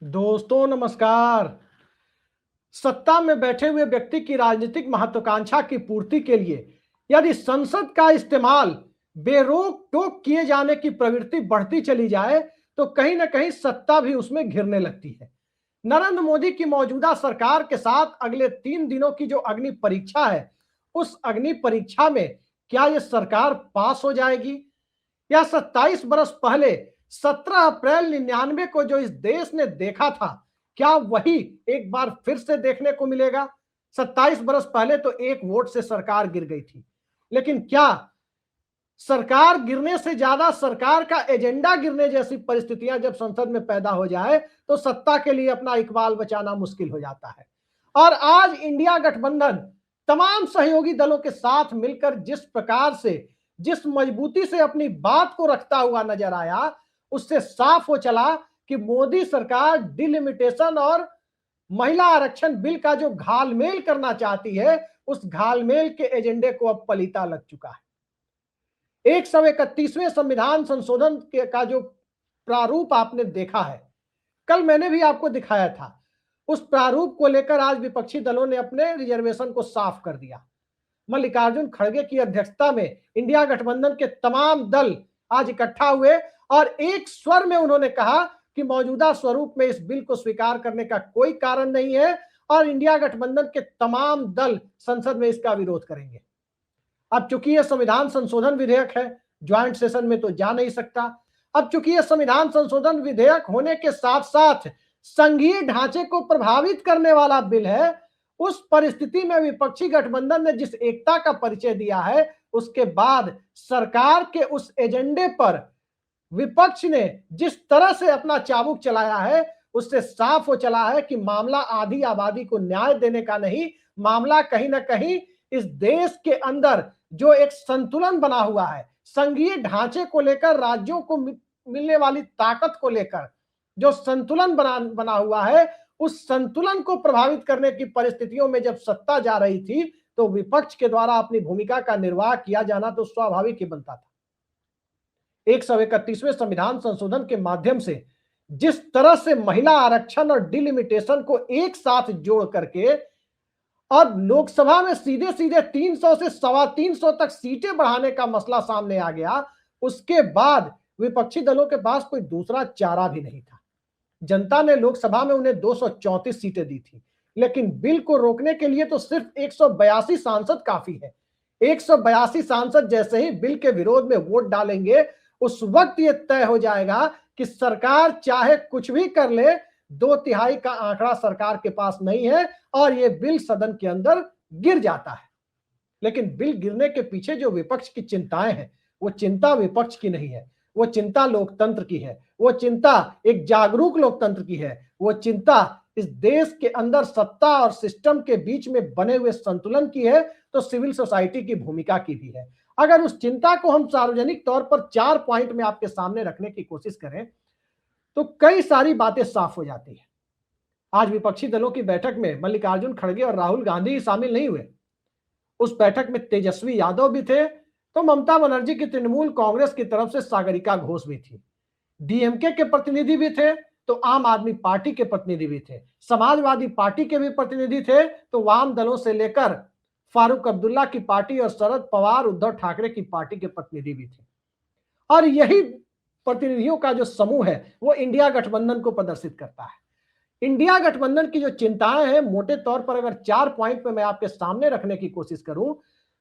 दोस्तों नमस्कार। सत्ता में बैठे हुए व्यक्ति की राजनीतिक महत्वाकांक्षा की पूर्ति के लिए यदि संसद का इस्तेमाल बेरोक टोक किए जाने की प्रवृत्ति बढ़ती चली जाए तो कहीं ना कहीं सत्ता भी उसमें घिरने लगती है। नरेंद्र मोदी की मौजूदा सरकार के साथ अगले 3 दिनों की जो अग्नि परीक्षा है, उस अग्नि परीक्षा में क्या यह सरकार पास हो जाएगी या 27 बरस पहले 17 अप्रैल 99 को जो इस देश ने देखा था, क्या वही एक बार फिर से देखने को मिलेगा? 27 बरस पहले तो एक वोट से सरकार गिर गई थी, लेकिन क्या सरकार गिरने से ज्यादा सरकार का एजेंडा गिरने जैसी परिस्थितियां जब संसद में पैदा हो जाए तो सत्ता के लिए अपना इकबाल बचाना मुश्किल हो जाता है। और आज इंडिया गठबंधन तमाम सहयोगी दलों के साथ मिलकर जिस प्रकार से, जिस मजबूती से अपनी बात को रखता हुआ नजर आया, उससे साफ हो चला कि मोदी सरकार डिलिमिटेशन और महिला आरक्षण बिल का जो घालमेल करना चाहती है, उस घालमेल के एजेंडे को अब पलीता लग चुका है। 131वें संविधान संशोधन का जो प्रारूप आपने देखा है, कल मैंने भी आपको दिखाया था, उस प्रारूप को लेकर आज विपक्षी दलों ने अपने रिजर्वेशन को साफ कर दिया। मल्लिकार्जुन खड़गे की अध्यक्षता में इंडिया गठबंधन के तमाम दल आज इकट्ठा हुए और एक स्वर में उन्होंने कहा कि मौजूदा स्वरूप में इस बिल को स्वीकार करने का कोई कारण नहीं है और इंडिया गठबंधन के तमाम दल संसद में इसका विरोध करेंगे। अब चूंकि यह संविधान संशोधन विधेयक है, ज्वाइंट सेशन में तो जा नहीं सकता। अब चूंकि यह संविधान संशोधन विधेयक होने के साथ साथ संघीय ढांचे को प्रभावित करने वाला बिल है, उस परिस्थिति में विपक्षी गठबंधन ने जिस एकता का परिचय दिया है, उसके बाद सरकार के उस एजेंडे पर विपक्ष ने जिस तरह से अपना चाबुक चलाया है, उससे साफ हो चला है कि मामला आधी आबादी को न्याय देने का नहीं, मामला कहीं ना कहीं इस देश के अंदर जो एक संतुलन बना हुआ है, संघीय ढांचे को लेकर, राज्यों को मिलने वाली ताकत को लेकर जो संतुलन बना हुआ है, उस संतुलन को प्रभावित करने की परिस्थितियों में जब सत्ता जा रही थी तो विपक्ष के द्वारा अपनी भूमिका का निर्वाह किया जाना तो स्वाभाविक ही बनता था। 131वें संविधान संशोधन के माध्यम से जिस तरह से महिला आरक्षण और डिलिमिटेशन को एक साथ जोड़ करके और लोकसभा में सीधे सीधे 300 से 325 तक सीटें बढ़ाने का मसला सामने आ गया, उसके बाद विपक्षी दलों के पास कोई दूसरा चारा भी नहीं था। जनता ने लोकसभा में उन्हें 234 सीटें दी थी, लेकिन बिल को रोकने के लिए तो सिर्फ 182 सांसद काफी है। 182 सांसद जैसे ही बिल के विरोध में वोट डालेंगे, उस वक्त यह तय हो जाएगा कि सरकार चाहे कुछ भी कर ले, 2/3 का आंकड़ा सरकार के पास नहीं है और यह बिल सदन के अंदर गिर जाता है। लेकिन बिल गिरने के पीछे जो विपक्ष की चिंताएं हैं, वो चिंता विपक्ष की नहीं है, वो चिंता लोकतंत्र की है, वो चिंता एक जागरूक लोकतंत्र की है, वो चिंता इस देश के अंदर सत्ता और सिस्टम के बीच में बने हुए संतुलन की है, तो सिविल सोसाइटी की भूमिका की भी है। अगर उस चिंता को हम सार्वजनिक तौर पर 4 पॉइंट में आपके सामने रखने की कोशिश करें तो कई सारी बातें साफ हो जाती है। आज विपक्षी दलों की बैठक में मल्लिकार्जुन खड़गे और राहुल गांधी शामिल नहीं हुए। उस बैठक में तेजस्वी यादव भी थे, तो ममता बनर्जी की तृणमूल कांग्रेस की तरफ से सागरिका घोष भी थी। डीएमके के प्रतिनिधि भी थे, तो आम आदमी पार्टी के प्रतिनिधि भी थे, समाजवादी पार्टी के भी प्रतिनिधि थे, तो वाम दलों से लेकर फारूक अब्दुल्ला की पार्टी और शरद पवार, उद्धव ठाकरे की पार्टी के प्रतिनिधि भी थे। और यही प्रतिनिधियों का जो समूह है वो इंडिया गठबंधन को प्रदर्शित करता है। इंडिया गठबंधन की जो चिंताएं हैं, मोटे तौर पर अगर 4 पॉइंट पे मैं आपके सामने रखने की कोशिश करूं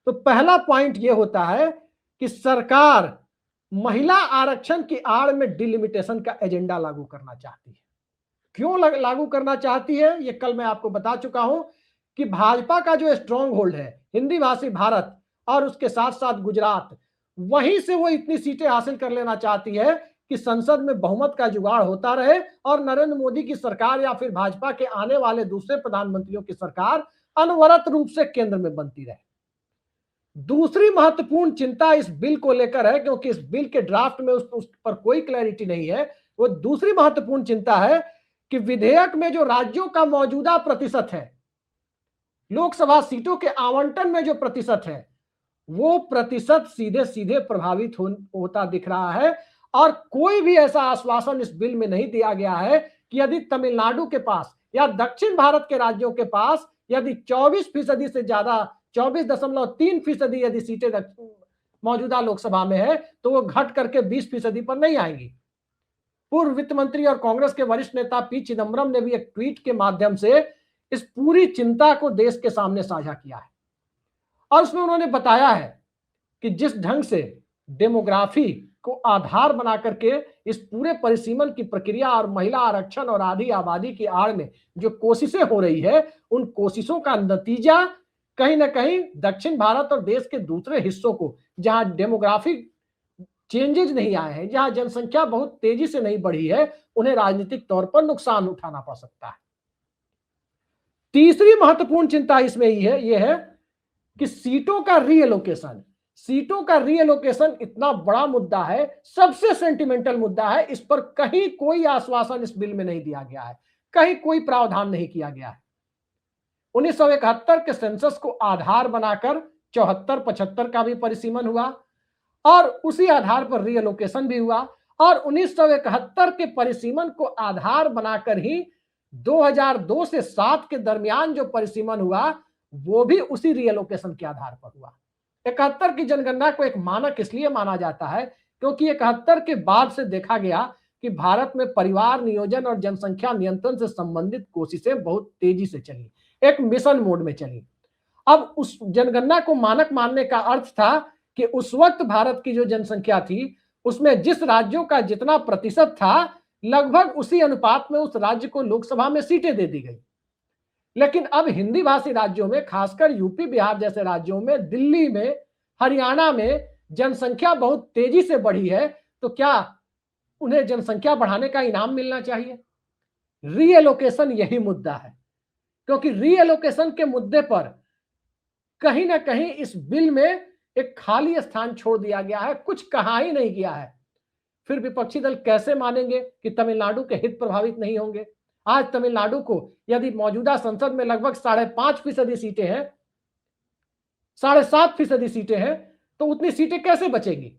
तो पहला पॉइंट यह होता है कि सरकार महिला आरक्षण की आड़ में डिलिमिटेशन का एजेंडा लागू करना चाहती है। क्यों लागू करना चाहती है, यह कल मैं आपको बता चुका हूं कि भाजपा का जो स्ट्रॉन्ग होल्ड है हिंदी भाषी भारत और उसके साथ साथ गुजरात, वहीं से वो इतनी सीटें हासिल कर लेना चाहती है कि संसद में बहुमत का जुगाड़ होता रहे और नरेंद्र मोदी की सरकार या फिर भाजपा के आने वाले दूसरे प्रधानमंत्रियों की सरकार अनवरत रूप से केंद्र में बनती रहे। दूसरी महत्वपूर्ण चिंता इस बिल को लेकर है, क्योंकि इस बिल के ड्राफ्ट में उस पर कोई क्लैरिटी नहीं है। वो दूसरी महत्वपूर्ण चिंता है कि विधेयक में जो राज्यों का मौजूदा प्रतिशत है, लोकसभा सीटों के आवंटन में जो प्रतिशत है, वो प्रतिशत सीधे सीधे प्रभावित होता दिख रहा है और कोई भी ऐसा आश्वासन इस बिल में नहीं दिया गया है कि यदि तमिलनाडु के पास या दक्षिण भारत के राज्यों के पास यदि 24% से ज्यादा 24.3% यदि सीटें मौजूदा लोकसभा में है तो वो घट करके 20% पर नहीं आएंगी। पूर्व वित्त मंत्री और कांग्रेस के वरिष्ठ नेता पी चिदम्बरम ने भी एक ट्वीट के माध्यम से इस पूरी चिंता को देश के सामने साझा किया है और उसमें उन्होंने बताया है कि जिस ढंग से डेमोग्राफी को आधार बना करके इस पूरे परिसीमन की प्रक्रिया और महिला आरक्षण और आधी आबादी की आड़ में जो कोशिशें हो रही है उन कोशिशों का नतीजा कहीं ना कहीं दक्षिण भारत और देश के दूसरे हिस्सों को जहां डेमोग्राफिक चेंजेस नहीं आए हैं, जहां जनसंख्या बहुत तेजी से नहीं बढ़ी है, उन्हें राजनीतिक तौर पर नुकसान उठाना पड़ सकता है। तीसरी महत्वपूर्ण चिंता इसमें यह है कि सीटों का रीएलोकेशन इतना बड़ा मुद्दा है, सबसे सेंटिमेंटल मुद्दा है। इस पर कहीं कोई आश्वासन इस बिल में नहीं दिया गया है, कहीं कोई प्रावधान नहीं किया गया है। 1971 के सेंसस को आधार बनाकर 74-75 का भी परिसीमन हुआ और उसी आधार पर रीएलोकेशन भी हुआ और 1971 के परिसीमन को आधार बनाकर ही 2002 से 7 के दरमियान जो परिसीमन हुआ वो भी उसी रीएलोकेशन के आधार पर हुआ। 71 की जनगणना को एक मानक इसलिए माना जाता है क्योंकि 71 के बाद से देखा गया कि भारत में परिवार नियोजन और जनसंख्या नियंत्रण से संबंधित कोशिशें बहुत तेजी से चली, एक मिशन मोड में चली। अब उस जनगणना को मानक मानने का अर्थ था कि उस वक्त भारत की जो जनसंख्या थी उसमें जिस राज्यों का जितना प्रतिशत था लगभग उसी अनुपात में उस राज्य को लोकसभा में सीटें दे दी गई। लेकिन अब हिंदी भाषी राज्यों में, खासकर यूपी बिहार जैसे राज्यों में, दिल्ली में, हरियाणा में जनसंख्या बहुत तेजी से बढ़ी है, तो क्या उन्हें जनसंख्या बढ़ाने का इनाम मिलना चाहिए? रीएलोकेशन यही मुद्दा है, क्योंकि रीएलोकेशन के मुद्दे पर कहीं ना कहीं इस बिल में एक खाली स्थान छोड़ दिया गया है, कुछ कहा ही नहीं गया है। फिर विपक्षी दल कैसे मानेंगे कि तमिलनाडु के हित प्रभावित नहीं होंगे? आज तमिलनाडु को यदि मौजूदा संसद में लगभग 5.5% सीटें हैं, 7.5% सीटें हैं, तो उतनी सीटें कैसे बचेंगी?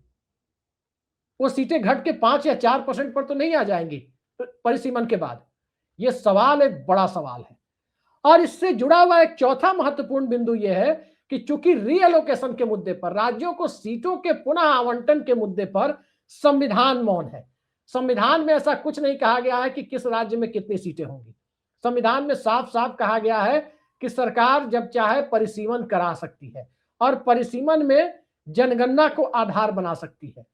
वो सीटें घट के 5 या 4% पर तो नहीं आ जाएंगी परिसीमन के बाद। यह सवाल एक बड़ा सवाल है और इससे जुड़ा हुआ एक चौथा महत्वपूर्ण बिंदु यह है कि चूंकि रीएलोकेशन के मुद्दे पर, राज्यों को सीटों के पुनः आवंटन के मुद्दे पर संविधान मौन है। संविधान में ऐसा कुछ नहीं कहा गया है कि किस राज्य में कितनी सीटें होंगी। संविधान में साफ साफ कहा गया है कि सरकार जब चाहे परिसीमन करा सकती है और परिसीमन में जनगणना को आधार बना सकती है,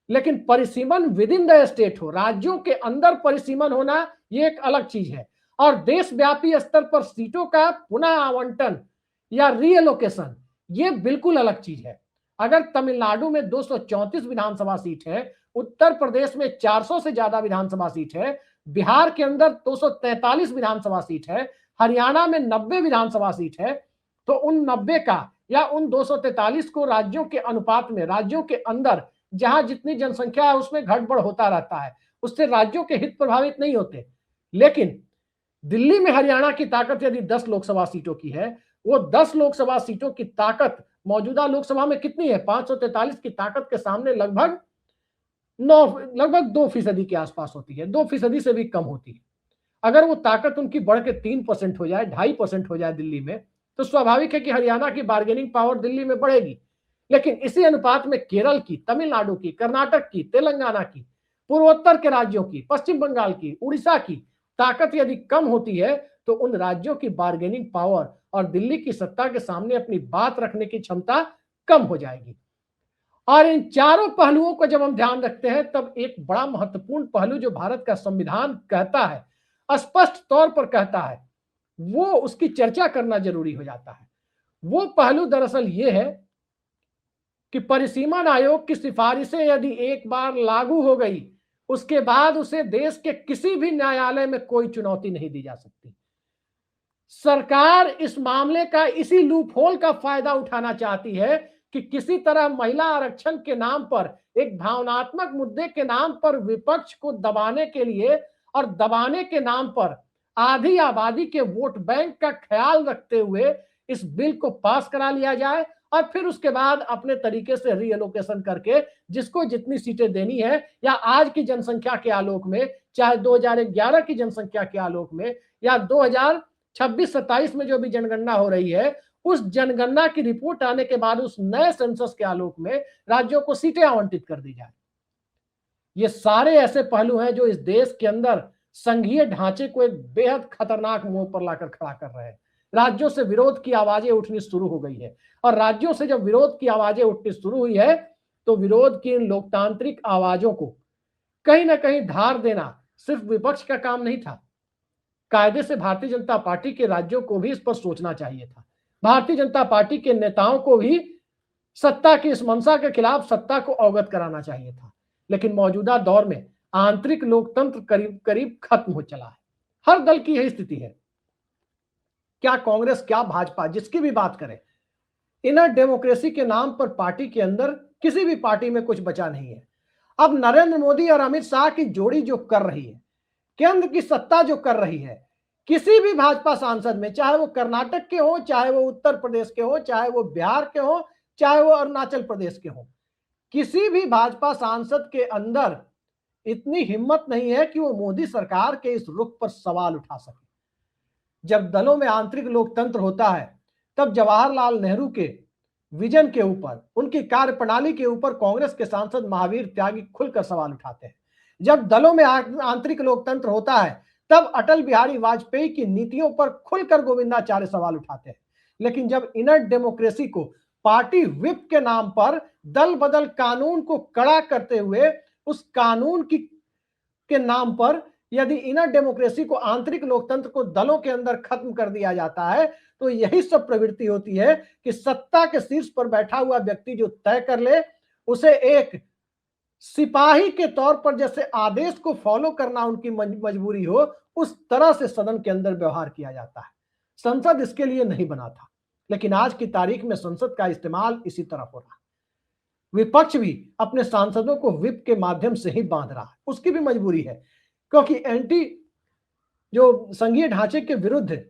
लेकिन परिसीमन विद इन द स्टेट हो, राज्यों के अंदर परिसीमन होना यह एक अलग चीज है और देशव्यापी स्तर पर सीटों का पुनः आवंटन या रीएलोकेशन ये बिल्कुल अलग चीज है। अगर तमिलनाडु में 234 विधानसभा सीट है, उत्तर प्रदेश में 400 से ज्यादा विधानसभा सीट है, बिहार के अंदर 243 विधानसभा सीट है, हरियाणा में 90 विधानसभा सीट है, तो उन 90 का या उन 243 को राज्यों के अनुपात में, राज्यों के अंदर जहां जितनी जनसंख्या है उसमें घटबढ़ होता रहता है, उससे राज्यों के हित प्रभावित नहीं होते। लेकिन दिल्ली में हरियाणा की ताकत यदि 10 लोकसभा सीटों की है, वो 10 लोकसभा सीटों की ताकत मौजूदा लोकसभा में कितनी है? 543 की ताकत के सामने लगभग 2% के आसपास होती है, 2% से भी कम होती है। अगर वो ताकत उनकी बढ़ के 3% हो जाए, 2.5% हो जाए दिल्ली में, तो स्वाभाविक है कि हरियाणा की बार्गेनिंग पावर दिल्ली में बढ़ेगी। लेकिन इसी अनुपात में केरल की, तमिलनाडु की, कर्नाटक की, तेलंगाना की, पूर्वोत्तर के राज्यों की, पश्चिम बंगाल की, उड़ीसा की ताकत यदि कम होती है तो उन राज्यों की बार्गेनिंग पावर और दिल्ली की सत्ता के सामने अपनी बात रखने की क्षमता कम हो जाएगी। और इन चारों पहलुओं को जब हम ध्यान रखते हैं तब एक बड़ा महत्वपूर्ण पहलू जो भारत का संविधान कहता है, स्पष्ट तौर पर कहता है, वो उसकी चर्चा करना जरूरी हो जाता है। वो पहलू दरअसल ये है कि परिसीमन आयोग की सिफारिशें यदि एक बार लागू हो गई, उसके बाद उसे देश के किसी भी न्यायालय में कोई चुनौती नहीं दी जा सकती। सरकार इस मामले का, इसी लूपहोल का फायदा उठाना चाहती है कि किसी तरह महिला आरक्षण के नाम पर, एक भावनात्मक मुद्दे के नाम पर विपक्ष को दबाने के लिए और दबाने के नाम पर आधी आबादी के वोट बैंक का ख्याल रखते हुए इस बिल को पास करा लिया जाए और फिर उसके बाद अपने तरीके से रीएलोकेशन करके जिसको जितनी सीटें देनी है, या आज की जनसंख्या के आलोक में, चाहे 2011 की जनसंख्या के आलोक में, या 2026-27 में जो भी जनगणना हो रही है, उस जनगणना की रिपोर्ट आने के बाद उस नए सेंसस के आलोक में राज्यों को सीटें आवंटित कर दी जाए। ये सारे ऐसे पहलू हैं जो इस देश के अंदर संघीय ढांचे को एक बेहद खतरनाक मोड़ पर लाकर खड़ा कर रहे हैं। राज्यों से विरोध की आवाजें उठनी शुरू हो गई है, और राज्यों से जब विरोध की आवाजें उठनी शुरू हुई है तो विरोध की इन लोकतांत्रिक आवाजों को कहीं ना कहीं धार देना सिर्फ विपक्ष का काम नहीं था। कायदे से भारतीय जनता पार्टी के राज्यों को भी इस पर सोचना चाहिए था। भारतीय जनता पार्टी के नेताओं को भी सत्ता की इस मंशा के खिलाफ सत्ता को अवगत कराना चाहिए था। लेकिन मौजूदा दौर में आंतरिक लोकतंत्र करीब करीब खत्म हो चला है। हर दल की यही स्थिति है, क्या कांग्रेस क्या भाजपा, जिसकी भी बात करें, इनर डेमोक्रेसी के नाम पर पार्टी के अंदर किसी भी पार्टी में कुछ बचा नहीं है। अब नरेंद्र मोदी और अमित शाह की जोड़ी जो कर रही है, केंद्र की सत्ता जो कर रही है, किसी भी भाजपा सांसद में, चाहे वो कर्नाटक के हो, चाहे वो उत्तर प्रदेश के हो, चाहे वो बिहार के हो, चाहे वो अरुणाचल प्रदेश के हो, किसी भी भाजपा सांसद के अंदर इतनी हिम्मत नहीं है कि वो मोदी सरकार के इस रुख पर सवाल उठा सके। जब दलों में आंतरिक लोकतंत्र होता है तब जवाहरलाल नेहरू के विजन के ऊपर, उनकी कार्यप्रणाली के ऊपर कांग्रेस के सांसद महावीर त्यागी खुलकर सवाल उठाते हैं। जब दलों में आंतरिक लोकतंत्र होता है तब अटल बिहारी वाजपेयी की नीतियों पर खुलकर गोविंदाचार्य सवाल उठाते हैं। लेकिन जब इनर डेमोक्रेसी को पार्टी व्हिप के नाम पर दल बदल कानून को कड़ा करते हुए उस कानून की के नाम पर यदि इनर डेमोक्रेसी को, आंतरिक लोकतंत्र को दलों के अंदर खत्म कर दिया जाता है, तो यही सब प्रवृत्ति होती है कि सत्ता के शीर्ष पर बैठा हुआ व्यक्ति जो तय कर ले, उसे एक सिपाही के तौर पर जैसे आदेश को फॉलो करना उनकी मजबूरी हो, उस तरह से सदन के अंदर व्यवहार किया जाता है। संसद इसके लिए नहीं बना था, लेकिन आज की तारीख में संसद का इस्तेमाल इसी तरह हो रहा है। विपक्ष भी अपने सांसदों को व्हिप के माध्यम से ही बांध रहा है, उसकी भी मजबूरी है, क्योंकि जो संघीय ढांचे के विरुद्ध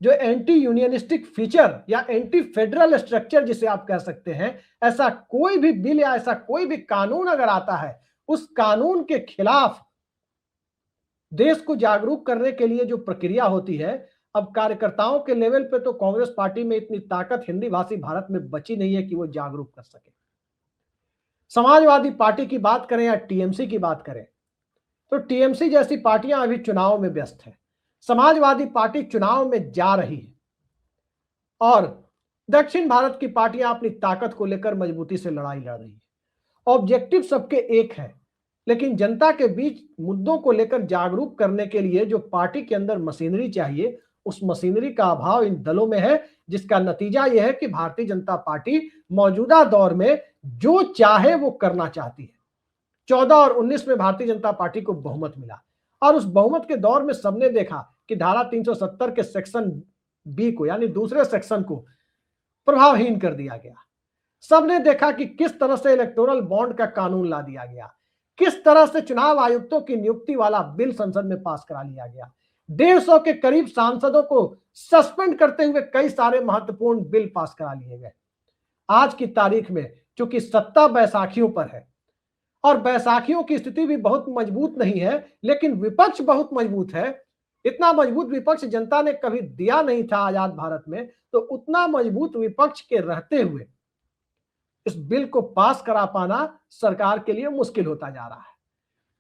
जो एंटी यूनियनिस्टिक फीचर या एंटी फेडरल स्ट्रक्चर जिसे आप कह सकते हैं, ऐसा कोई भी बिल या ऐसा कोई भी कानून अगर आता है, उस कानून के खिलाफ देश को जागरूक करने के लिए जो प्रक्रिया होती है, अब कार्यकर्ताओं के लेवल पे तो कांग्रेस पार्टी में इतनी ताकत हिंदी भाषी भारत में बची नहीं है कि वो जागरूक कर सके। समाजवादी पार्टी की बात करें या टीएमसी की बात करें, तो टीएमसी जैसी पार्टियां अभी चुनाव में व्यस्त है, समाजवादी पार्टी चुनाव में जा रही है, और दक्षिण भारत की पार्टियां अपनी ताकत को लेकर मजबूती से लड़ाई लड़ रही है। ऑब्जेक्टिव सबके एक है, लेकिन जनता के बीच मुद्दों को लेकर जागरूक करने के लिए जो पार्टी के अंदर मशीनरी चाहिए, उस मशीनरी का अभाव इन दलों में है, जिसका नतीजा यह है कि भारतीय जनता पार्टी मौजूदा दौर में जो चाहे वो करना चाहती है। 14 और 19 में भारतीय जनता पार्टी को बहुमत मिला, और उस बहुमत के दौर में सबने देखा कि धारा 370 के सेक्शन बी को, यानी दूसरे सेक्शन को प्रभावहीन कर दिया गया। सबने देखा कि किस तरह से इलेक्टोरल बॉन्ड का कानून ला दिया गया, किस तरह से चुनाव आयुक्तों की नियुक्ति वाला बिल संसद में पास करा लिया गया। 150 के करीब सांसदों को सस्पेंड करते हुए कई सारे महत्वपूर्ण बिल पास करा लिए गए। आज की तारीख में चूंकि सत्ता बैसाखियों पर है, और बैसाखियों की स्थिति भी बहुत मजबूत नहीं है, लेकिन विपक्ष बहुत मजबूत है। इतना मजबूत विपक्ष जनता ने कभी दिया नहीं था आजाद भारत में, तो उतना मजबूत विपक्ष के रहते हुए इस बिल को पास करा पाना सरकार के लिए मुश्किल होता जा रहा है।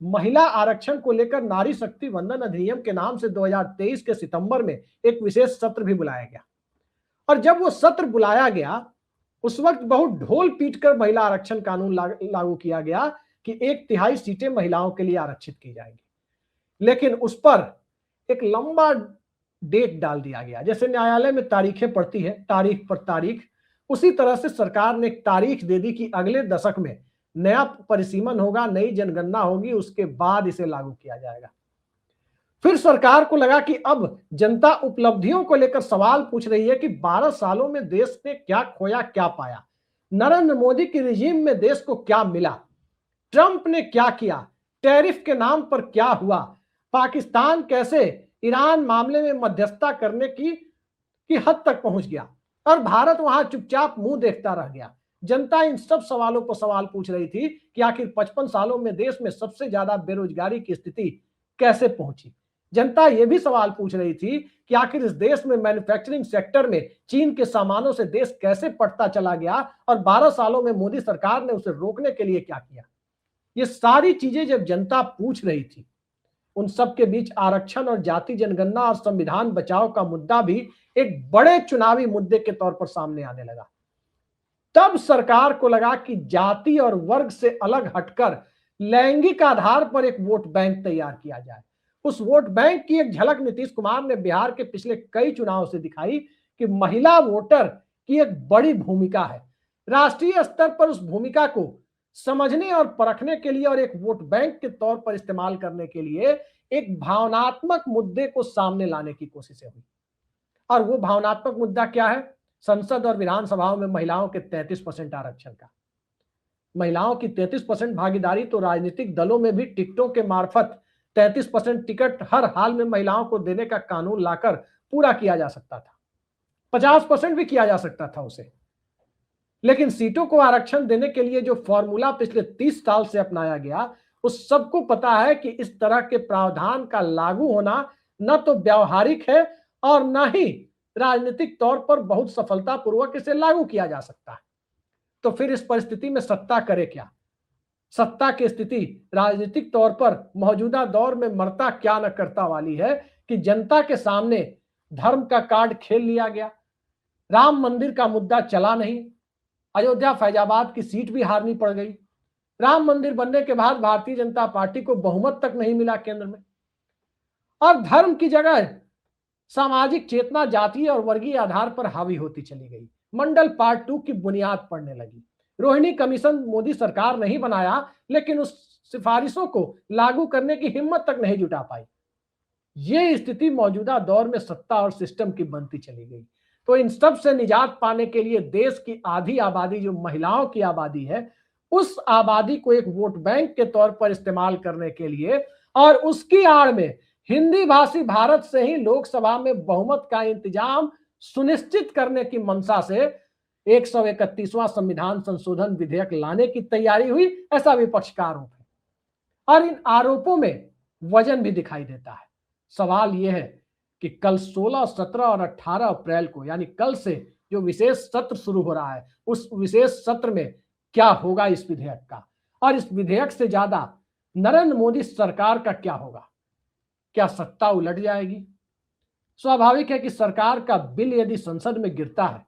महिला आरक्षण को लेकर नारी शक्ति वंदन अधिनियम के नाम से 2023 के सितंबर में एक विशेष सत्र भी बुलाया गया, और जब वो सत्र बुलाया गया उस वक्त बहुत ढोल पीटकर महिला आरक्षण कानून लागू किया गया कि 1/3 सीटें महिलाओं के लिए आरक्षित की जाएंगी। लेकिन उस पर एक लंबा डेट डाल दिया गया, जैसे न्यायालय में तारीखें पड़ती है, तारीख पर तारीख, उसी तरह से सरकार ने एक तारीख दे दी कि अगले दशक में नया परिसीमन होगा, नई जनगणना होगी, उसके बाद इसे लागू किया जाएगा। फिर सरकार को लगा कि अब जनता उपलब्धियों को लेकर सवाल पूछ रही है कि 12 सालों में देश ने क्या खोया, क्या पाया, नरेंद्र मोदी की रिजीम में देश को क्या मिला, ट्रंप ने क्या किया, टैरिफ के नाम पर क्या हुआ, पाकिस्तान कैसे ईरान मामले में मध्यस्थता करने की हद तक पहुंच गया। और भारत वहां चुपचाप मुंह देखता रह गया। जनता इन सब सवालों पर सवाल पूछ रही थी कि आखिर 55 सालों में देश में सबसे ज्यादा बेरोजगारी की स्थिति कैसे पहुंची। जनता यह भी सवाल पूछ रही थी कि आखिर इस देश में मैन्युफैक्चरिंग सेक्टर में चीन के सामानों से देश कैसे पटता चला गया और 12 सालों में मोदी सरकार ने उसे रोकने के लिए क्या किया। ये सारी चीजें जब जनता पूछ रही थी, उन सब के बीच आरक्षण और जाति जनगणना और संविधान बचाओ का मुद्दा भी एक बड़े चुनावी मुद्दे के तौर पर सामने आने लगा। तब सरकार को लगा कि जाति और वर्ग से अलग हटकर लैंगिक आधार पर एक वोट बैंक तैयार किया जाए। उस वोट बैंक की एक झलक नीतीश कुमार ने बिहार के पिछले कई चुनाव से दिखाई कि महिला वोटर की एक बड़ी भूमिका है। राष्ट्रीय स्तर पर उस भूमिका को समझने और परखने के लिए और एक वोट बैंक के तौर पर इस्तेमाल करने के लिए एक भावनात्मक मुद्दे को सामने लाने की कोशिशें हुई। और वो भावनात्मक मुद्दा क्या है? संसद और विधानसभाओं में महिलाओं के 33% आरक्षण का। महिलाओं की 33% भागीदारी तो राजनीतिक दलों में भी टिकटों के मार्फत 33% टिकट हर हाल में महिलाओं को देने का कानून लाकर पूरा किया जा सकता था। 50% भी किया जा सकता था उसे। लेकिन सीटों को आरक्षण देने के लिए जो फॉर्मूला पिछले 30 साल से अपनाया गया, उस सबको पता है कि इस तरह के प्रावधान का लागू होना न तो व्यावहारिक है और न ही राजनीतिक तौर पर बहुत सफलतापूर्वक इसे लागू किया जा सकता है। तो फिर इस परिस्थिति में सत्ता करे क्या? सत्ता की स्थिति राजनीतिक तौर पर मौजूदा दौर में मरता क्या न करता वाली है कि जनता के सामने धर्म का कार्ड खेल लिया गया। राम मंदिर का मुद्दा चला नहीं, अयोध्या फैजाबाद की सीट भी हारनी पड़ गई। राम मंदिर बनने के बाद भारतीय जनता पार्टी को बहुमत तक नहीं मिला केंद्र में, और धर्म की जगह सामाजिक चेतना जातीय और वर्गीय आधार पर हावी होती चली गई। मंडल पार्ट 2 की बुनियाद पड़ने लगी। रोहिणी कमीशन मोदी सरकार नहीं बनाया, लेकिन उस सिफारिशों को लागू करने की हिम्मत तक नहीं जुटा पाई। ये स्थिति मौजूदा दौर में सत्ता और सिस्टम की बनती चली गई। तो इन सब से निजात पाने के लिए देश की आधी आबादी जो महिलाओं की आबादी है, उस आबादी को एक वोट बैंक के तौर पर इस्तेमाल करने के लिए और उसकी आड़ में हिंदी भाषी भारत से ही लोकसभा में बहुमत का इंतजाम सुनिश्चित करने की मंशा से 131वां संविधान संशोधन विधेयक लाने की तैयारी हुई, ऐसा विपक्ष का आरोप है। और इन आरोपों में वजन भी दिखाई देता है। सवाल यह है कि कल 16, 17 और 18 अप्रैल को, यानी कल से जो विशेष सत्र शुरू हो रहा है, उस विशेष सत्र में क्या होगा इस विधेयक का, और इस विधेयक से ज्यादा नरेंद्र मोदी सरकार का क्या होगा? क्या सत्ता उलट जाएगी? स्वाभाविक है कि सरकार का बिल यदि संसद में गिरता है,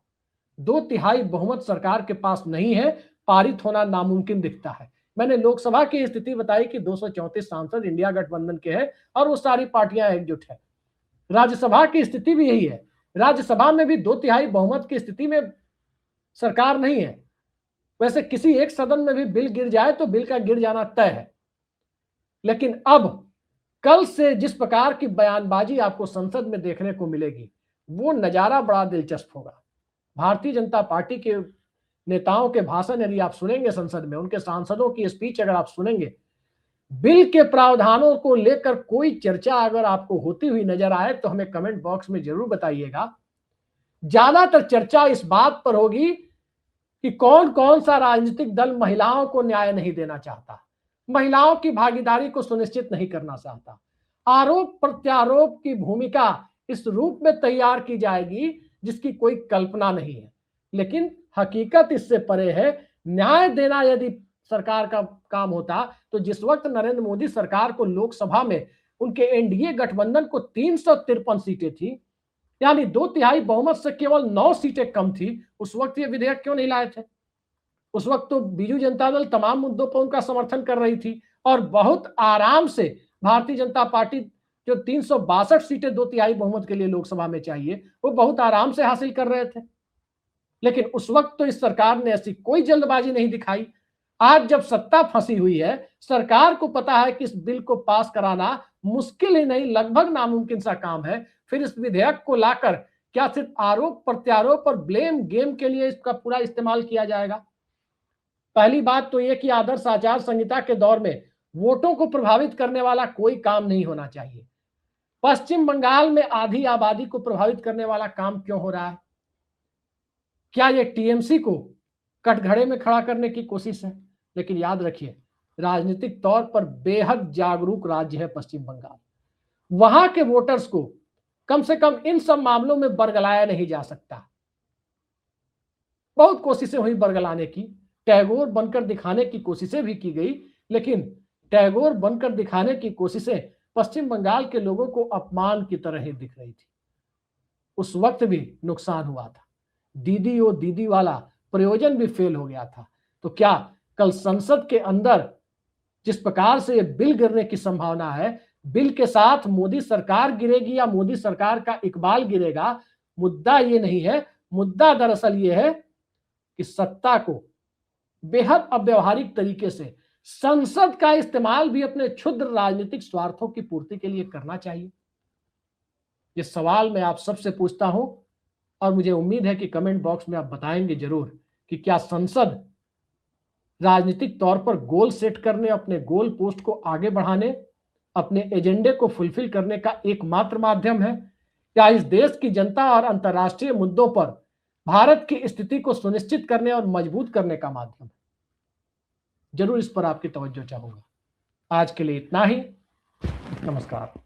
2/3 बहुमत सरकार के पास नहीं है, पारित होना नामुमकिन दिखता है। मैंने लोकसभा की स्थिति बताई कि 234 सांसद इंडिया गठबंधन के हैं और वो सारी पार्टियां एकजुट है। राज्यसभा की स्थिति भी यही है। राज्यसभा में भी 2/3 बहुमत की स्थिति में सरकार नहीं है। वैसे किसी एक सदन में भी बिल गिर जाए तो बिल का गिर जाना तय है। लेकिन अब कल से जिस प्रकार की बयानबाजी आपको संसद में देखने को मिलेगी, वो नजारा बड़ा दिलचस्प होगा। भारतीय जनता पार्टी के नेताओं के भाषण यदि आप सुनेंगे संसद में, उनके सांसदों की स्पीच अगर आप सुनेंगे, बिल के प्रावधानों को लेकर कोई चर्चा अगर आपको होती हुई नजर आए तो हमें कमेंट बॉक्स में जरूर बताइएगा। ज्यादातर चर्चा इस बात पर होगी कि कौन कौन सा राजनीतिक दल महिलाओं को न्याय नहीं देना चाहता, महिलाओं की भागीदारी को सुनिश्चित नहीं करना चाहता। आरोप प्रत्यारोप की भूमिका इस रूप में तैयार की जाएगी जिसकी कोई कल्पना नहीं है, लेकिन हकीकत इससे परे है। न्याय देना यदि सरकार का काम होता तो जिस वक्त नरेंद्र मोदी सरकार को लोकसभा में उनके एनडीए गठबंधन को 353 सीटें थी, यानी 2/3 बहुमत से केवल 9 सीटें कम थी, उस वक्त ये विधेयक क्यों नहीं लाए थे? उस वक्त तो बीजू जनता दल तमाम मुद्दों पर उनका समर्थन कर रही थी और बहुत आराम से भारतीय जनता पार्टी जो 362 सीटें 2/3 बहुमत के लिए लोकसभा में चाहिए, वो बहुत आराम से हासिल कर रहे थे। लेकिन उस वक्त तो इस सरकार ने ऐसी कोई जल्दबाजी नहीं दिखाई। आज जब सत्ता फंसी हुई है, सरकार को पता है कि इस बिल को पास कराना मुश्किल ही नहीं लगभग नामुमकिन सा काम है, फिर इस विधेयक को लाकर क्या सिर्फ आरोप प्रत्यारोप और ब्लेम गेम के लिए इसका पूरा इस्तेमाल किया जाएगा? पहली बात तो यह कि आदर्श आचार संहिता के दौर में वोटों को प्रभावित करने वाला कोई काम नहीं होना चाहिए। पश्चिम बंगाल में आधी आबादी को प्रभावित करने वाला काम क्यों हो रहा है? क्या ये टीएमसी को कटघरे में खड़ा करने की कोशिश है? लेकिन याद रखिए, राजनीतिक तौर पर बेहद जागरूक राज्य है पश्चिम बंगाल। वहां के वोटर्स को कम से कम इन सब मामलों में बरगलाया नहीं जा सकता। बहुत कोशिशें हुई बरगलाने की, टैगोर बनकर दिखाने की कोशिशें भी की गई, लेकिन टैगोर बनकर दिखाने की कोशिशें पश्चिम बंगाल के लोगों को अपमान की तरह ही दिख रही थी। उस वक्त भी नुकसान हुआ था, दीदी ओ दीदी वाला प्रयोजन भी फेल हो गया था। तो क्या कल संसद के अंदर जिस प्रकार से बिल गिरने की संभावना है, बिल के साथ मोदी सरकार गिरेगी या मोदी सरकार का इकबाल गिरेगा, मुद्दा ये नहीं है। मुद्दा दरअसल ये है कि सत्ता को बेहद अव्यावहारिक तरीके से संसद का इस्तेमाल भी अपने क्षुद्र राजनीतिक स्वार्थों की पूर्ति के लिए करना चाहिए। ये सवाल मैं आप सबसे पूछता हूं और मुझे उम्मीद है कि कमेंट बॉक्स में आप बताएंगे जरूर कि क्या संसद राजनीतिक तौर पर गोल सेट करने, अपने गोल पोस्ट को आगे बढ़ाने, अपने एजेंडे को फुलफिल करने का एकमात्र माध्यम है, या इस देश की जनता और अंतर्राष्ट्रीय मुद्दों पर भारत की स्थिति को सुनिश्चित करने और मजबूत करने का माध्यम है? जरूर इस पर आपकी तवज्जो चाहूंगा। आज के लिए इतना ही। नमस्कार।